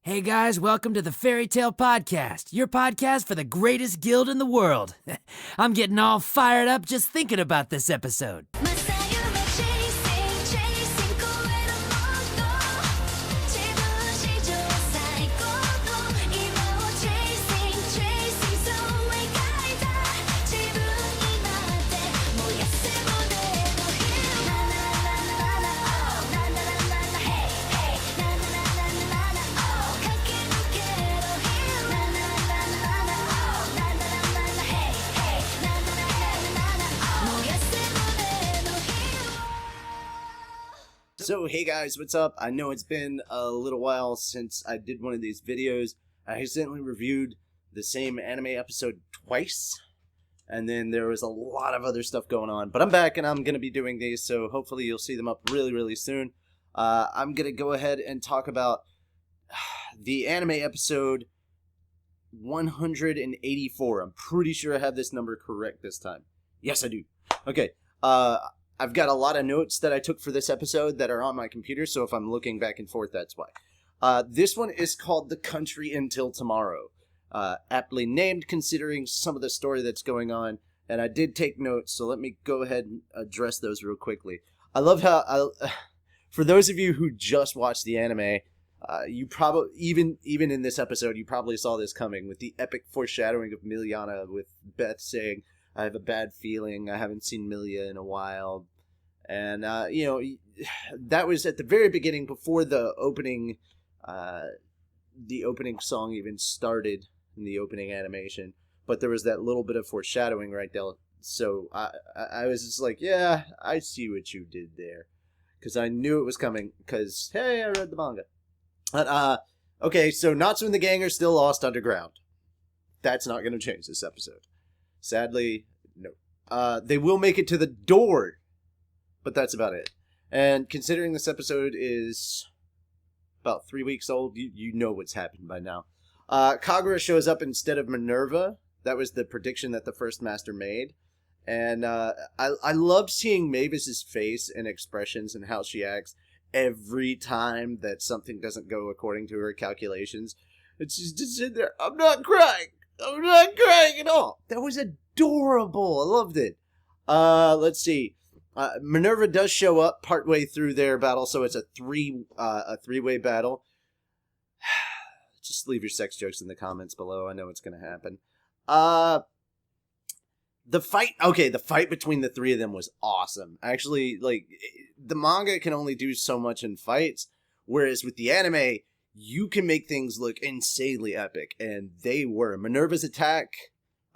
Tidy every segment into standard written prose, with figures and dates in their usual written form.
Hey guys, welcome to the Fairy Tale Podcast, your podcast for the greatest guild in the world. I'm getting all fired up just thinking about this episode. So hey guys, what's up? I know it's been a little while since I did one of these videos. I accidentally reviewed the same anime episode twice, and then there was a lot of other stuff going on. But I'm back and I'm going to be doing these, so hopefully you'll see them up really soon. I'm going to go ahead and talk about the anime episode 184. I'm pretty sure I have this number correct this time. Yes, I do. Okay, I've got a lot of notes that I took for this episode that are on my computer, so if I'm looking back and forth, that's why. This one is called The Country Until Tomorrow. Aptly named considering some of the story that's going on, and I did take notes, so let me go ahead and address those real quickly. I love how, for those of you who just watched the anime, you probably, even in this episode, you probably saw this coming with the epic foreshadowing of Miliana, with Beth saying, I have a bad feeling, I haven't seen Milia in a while. And, that was at the very beginning, before the opening song even started in the opening animation. But there was that little bit of foreshadowing right there. So I was just like, yeah, I see what you did there. Because I knew it was coming. Because, hey, I read the manga. But, okay, so Natsu and the gang are still lost underground. That's not going to change this episode. Sadly, no. They will make it to the door. But that's about it. And considering this episode is about 3 weeks old, you know what's happened by now. Kagura shows up instead of Minerva. That was the prediction that the first master made. And I love seeing Mavis's face and expressions and how she acts every time that something doesn't go according to her calculations. And she's just sitting there, I'm not crying. I'm not crying at all. That was adorable. I loved it. Let's see. Minerva does show up partway through their battle, so it's a three-way battle. Just leave your sex jokes in the comments below. I know it's going to happen. The fight between the three of them was awesome. Actually, like, the manga can only do so much in fights, whereas with the anime, you can make things look insanely epic, and they were. Minerva's attack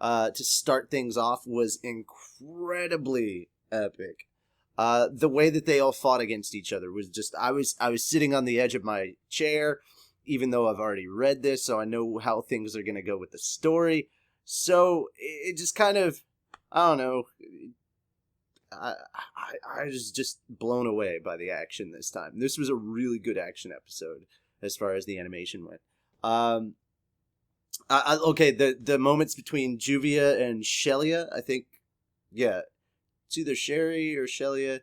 to start things off was incredibly epic. The way that they all fought against each other was just, I was sitting on the edge of my chair, even though I've already read this, so I know how things are going to go with the story. So it just kind of, I don't know, I was just blown away by the action this time. This was a really good action episode as far as the animation went. Okay, the moments between Juvia and Shelia, I think, yeah. It's either Sherry or Shelia.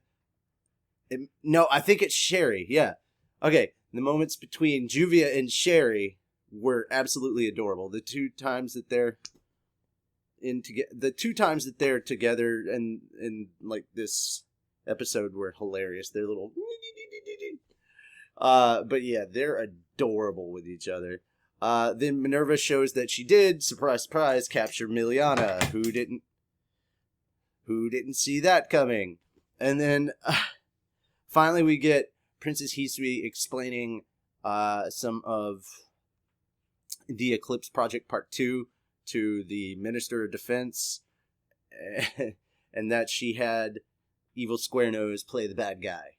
No, I think it's Sherry, yeah. Okay, the moments between Juvia and Sherry were absolutely adorable. The two times that they're together in like this episode were hilarious. They're little but yeah, they're adorable with each other. Then Minerva shows that she did, surprise, surprise, capture Miliana, who didn't see that coming. And then finally we get Princess Hisui explaining some of the Eclipse Project Part 2 to the Minister of Defense, and that she had Evil Square Nose play the bad guy.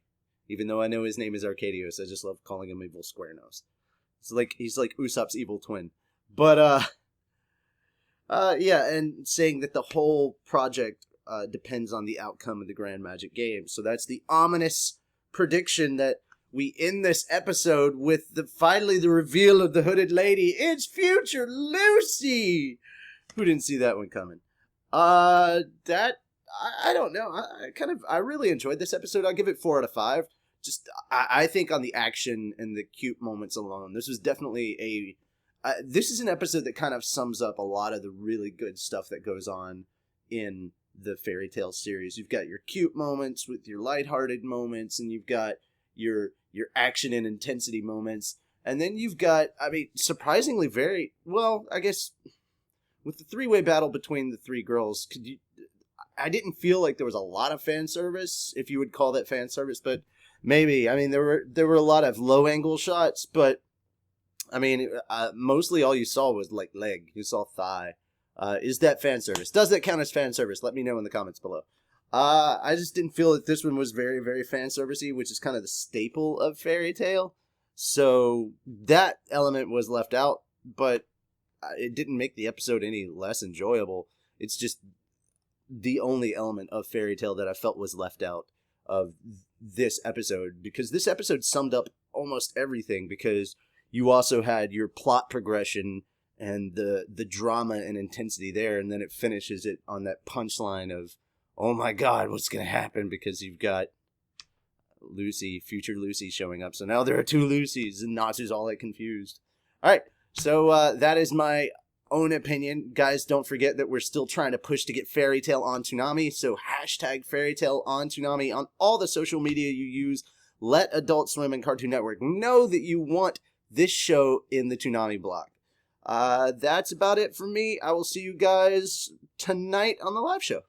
Even though I know his name is Arcadios, I just love calling him Evil Square Nose. He's like Usopp's evil twin. But yeah, and saying that the whole project depends on the outcome of the Grand Magic Game. So that's the ominous prediction that we end this episode with finally the reveal of the hooded lady. It's future Lucy! Who didn't see that one coming? I don't know. I really enjoyed this episode. I'll give it 4 out of 5. just I think on the action and the cute moments alone, this was definitely this is an episode that kind of sums up a lot of the really good stuff that goes on in the Fairy Tail series. You've got your cute moments with your lighthearted moments, and you've got your action and intensity moments, and then you've got, I mean, surprisingly very well, I guess, with the three-way battle between the three girls. I didn't feel like there was a lot of fan service, if you would call that fan service, but maybe. I mean, there were a lot of low-angle shots, but I mean, mostly all you saw was like leg. You saw thigh. Is that fan service? Does that count as fan service? Let me know in the comments below. I just didn't feel that this one was very, very fan servicey, which is kind of the staple of Fairy Tail. So that element was left out, but it didn't make the episode any less enjoyable. It's just the only element of Fairy Tail that I felt was left out of this episode, because this episode summed up almost everything, because you also had your plot progression and the drama and intensity there, and then it finishes it on that punchline of, oh my god, what's going to happen? Because you've got Lucy, future Lucy, showing up. So now there are two Lucys, and Natsu's all like confused. Alright, so that is my own opinion. Guys, don't forget that we're still trying to push to get Fairy Tail on Toonami, so hashtag Fairy Tail on Toonami on all the social media you use. Let Adult Swim and Cartoon Network know that you want this show in the Toonami block. That's about it for me. I will see you guys tonight on the live show.